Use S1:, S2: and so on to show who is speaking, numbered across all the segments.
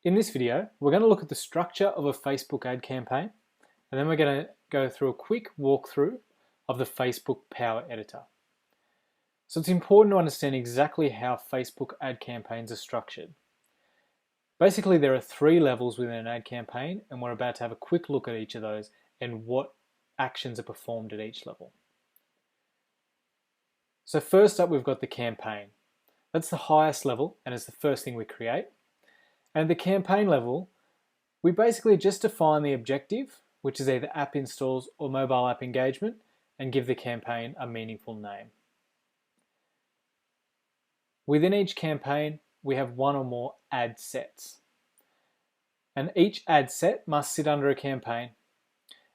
S1: In this video, we're going to look at the structure of a Facebook ad campaign, and then we're going to go through a quick walkthrough of the Facebook Power Editor. So it's important to understand exactly how Facebook ad campaigns are structured. Basically, there are 3 levels within an ad campaign, and we're about to have a quick look at each of those and what actions are performed at each level. So first up, we've got the campaign. That's the highest level, and it's the first thing we create. And at the campaign level, we basically just define the objective, which is either app installs or mobile app engagement, and give the campaign a meaningful name. Within each campaign, we have one or more ad sets. And each ad set must sit under a campaign.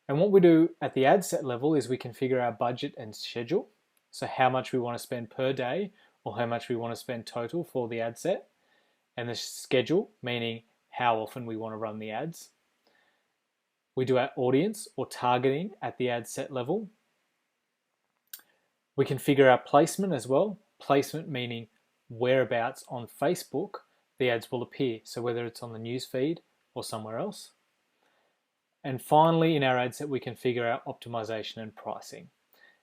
S1: And what we do at the ad set level is we configure our budget and schedule. So how much we want to spend per day or how much we want to spend total for the ad set. And the schedule, meaning how often we want to run the ads. We do our audience or targeting at the ad set level. We configure our placement as well. Placement meaning whereabouts on Facebook the ads will appear. So whether it's on the news feed or somewhere else. And finally, in our ad set, we configure our optimization and pricing.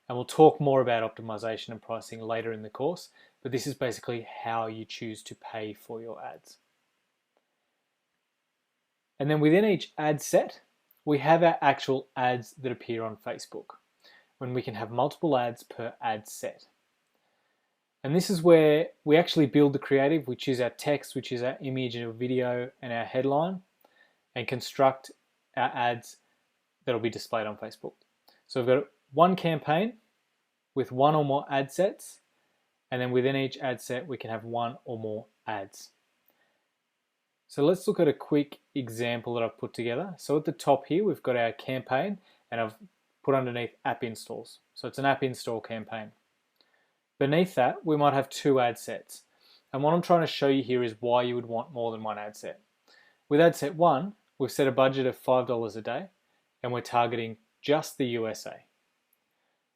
S1: And we'll talk more about optimization and pricing later in the course, but this is basically how you choose to pay for your ads. And then within each ad set, we have our actual ads that appear on Facebook, when we can have multiple ads per ad set. And this is where we actually build the creative. We choose our text, we choose our image or video and our headline, and construct our ads that will be displayed on Facebook. So we've got one campaign with one or more ad sets, and then within each ad set we can have one or more ads. So let's look at a quick example that I've put together. So at the top here we've got our campaign, and I've put underneath app installs. So it's an app install campaign. Beneath that we might have 2 ad sets, and what I'm trying to show you here is why you would want more than one ad set. With ad set 1, we've set a budget of $5 a day, and we're targeting just the USA.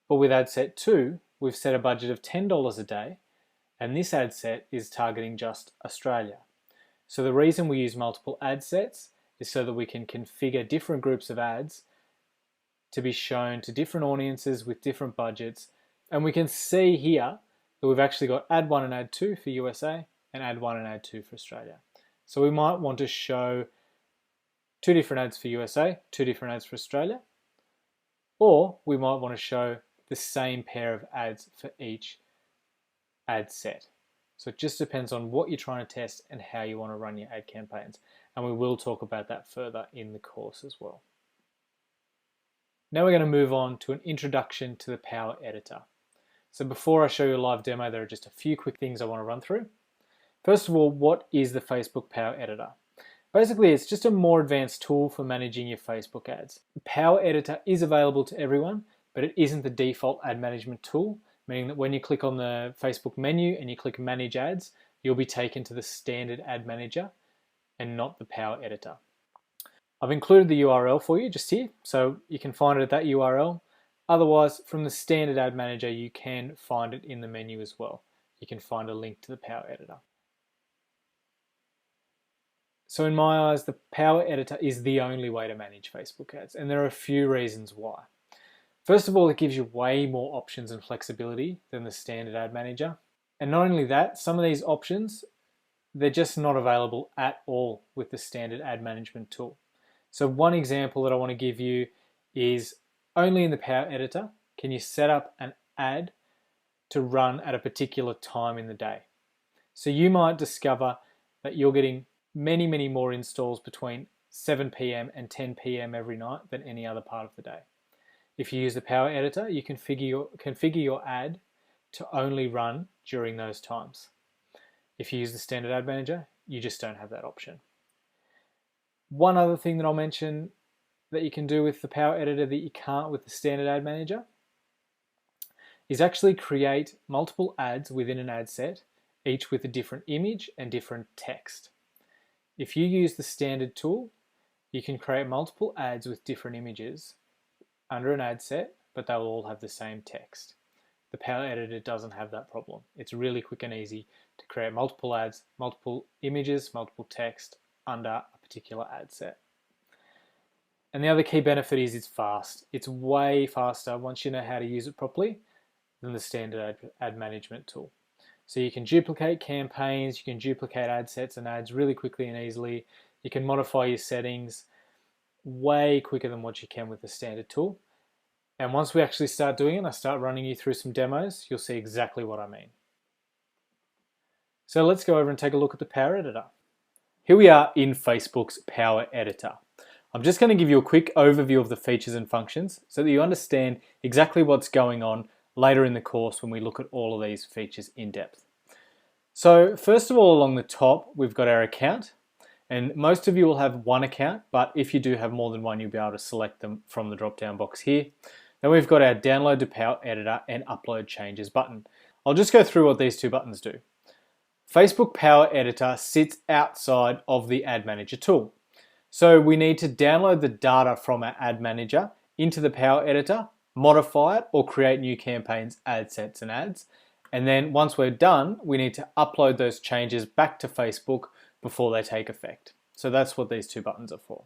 S1: But with ad set 2, we've set a budget of $10 a day, and this ad set is targeting just Australia. So the reason we use multiple ad sets is so that we can configure different groups of ads to be shown to different audiences with different budgets. And we can see here that we've actually got ad 1 and ad 2 for USA and ad 1 and ad 2 for Australia. So we might want to show 2 different ads for USA, 2 different ads for Australia, or we might want to show the same pair of ads for each ad set. So it just depends on what you're trying to test and how you want to run your ad campaigns. And we will talk about that further in the course as well. Now we're going to move on to an introduction to the Power Editor. So before I show you a live demo, there are just a few quick things I want to run through. First of all, what is the Facebook Power Editor? Basically, it's just a more advanced tool for managing your Facebook ads. The Power Editor is available to everyone, but it isn't the default ad management tool, meaning that when you click on the Facebook menu and you click Manage Ads, you'll be taken to the standard ad manager and not the Power Editor. I've included the URL for you just here, so you can find it at that URL. Otherwise, from the standard ad manager, you can find it in the menu as well. You can find a link to the Power Editor. So in my eyes, the Power Editor is the only way to manage Facebook ads, and there are a few reasons why. First of all, it gives you way more options and flexibility than the standard ad manager. And not only that, some of these options, they're just not available at all with the standard ad management tool. So one example that I want to give you is only in the Power Editor can you set up an ad to run at a particular time in the day. So you might discover that you're getting many more installs between 7 p.m. and 10 p.m. every night than any other part of the day. If you use the Power Editor, you can configure your ad to only run during those times. If you use the standard ad manager, you just don't have that option. One other thing that I'll mention that you can do with the Power Editor that you can't with the standard ad manager is actually create multiple ads within an ad set, each with a different image and different text. If you use the standard tool, you can create multiple ads with different images under an ad set, but they'll all have the same text. The Power Editor doesn't have that problem. It's really quick and easy to create multiple ads, multiple images, multiple text under a particular ad set. And the other key benefit is it's fast. It's way faster once you know how to use it properly than the standard ad management tool. So you can duplicate campaigns, you can duplicate ad sets and ads really quickly and easily. You can modify your settings way quicker than what you can with the standard tool. And once we actually start doing it and I start running you through some demos, you'll see exactly what I mean. So let's go over and take a look at the Power Editor. Here we are in Facebook's Power Editor. I'm just going to give you a quick overview of the features and functions so that you understand exactly what's going on later in the course when we look at all of these features in depth. So first of all, along the top, we've got our account. And most of you will have one account, but if you do have more than one, you'll be able to select them from the drop-down box here. Then we've got our Download to Power Editor and Upload Changes button. I'll just go through what these two buttons do. Facebook Power Editor sits outside of the Ad Manager tool. So we need to download the data from our Ad Manager into the Power Editor, modify it, or create new campaigns, ad sets, and ads. And then once we're done, we need to upload those changes back to Facebook before they take effect. So that's what these two buttons are for.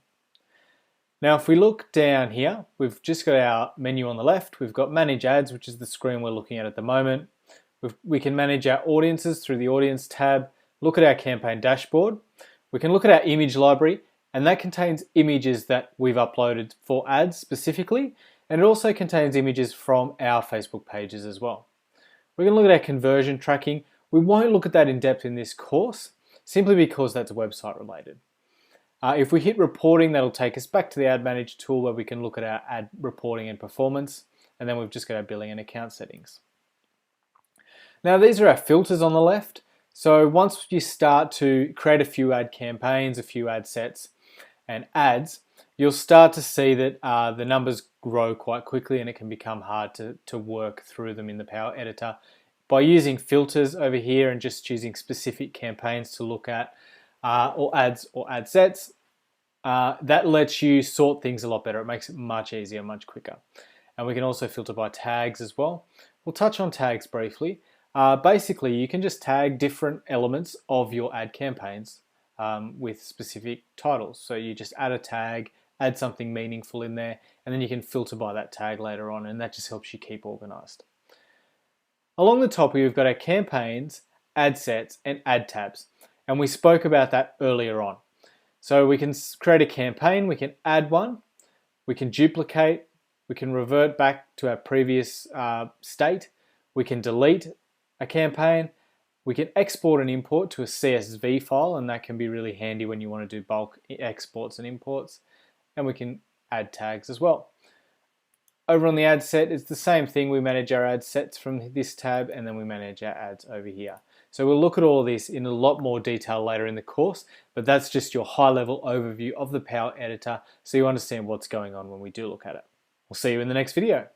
S1: Now if we look down here, we've just got our menu on the left. We've got Manage Ads, which is the screen we're looking at the moment. We can manage our audiences through the Audience tab, look at our campaign dashboard. We can look at our image library, and that contains images that we've uploaded for ads specifically, and it also contains images from our Facebook pages as well. We can look at our conversion tracking. We won't look at that in depth in this course, simply because that's website related. If we hit reporting, that'll take us back to the Ad Manager tool where we can look at our ad reporting and performance, and then we've just got our billing and account settings. Now these are our filters on the left. So once you start to create a few ad campaigns, a few ad sets and ads, you'll start to see that the numbers grow quite quickly and it can become hard to work through them in the Power Editor. By using filters over here and just choosing specific campaigns to look at, or ads or ad sets, that lets you sort things a lot better. It makes it much easier, much quicker. And we can also filter by tags as well. We'll touch on tags briefly. Basically, you can just tag different elements of your ad campaigns with specific titles. So you just add a tag, add something meaningful in there, and then you can filter by that tag later on, and that just helps you keep organized. Along the top, we've got our campaigns, ad sets, and ad tabs. And we spoke about that earlier on. So we can create a campaign, we can add one, we can duplicate, we can revert back to our previous state, we can delete a campaign, we can export and import to a CSV file, and that can be really handy when you want to do bulk exports and imports, and we can add tags as well. Over on the ad set, it's the same thing. We manage our ad sets from this tab, and then we manage our ads over here. So we'll look at all this in a lot more detail later in the course, but that's just your high-level overview of the Power Editor so you understand what's going on when we do look at it. We'll see you in the next video.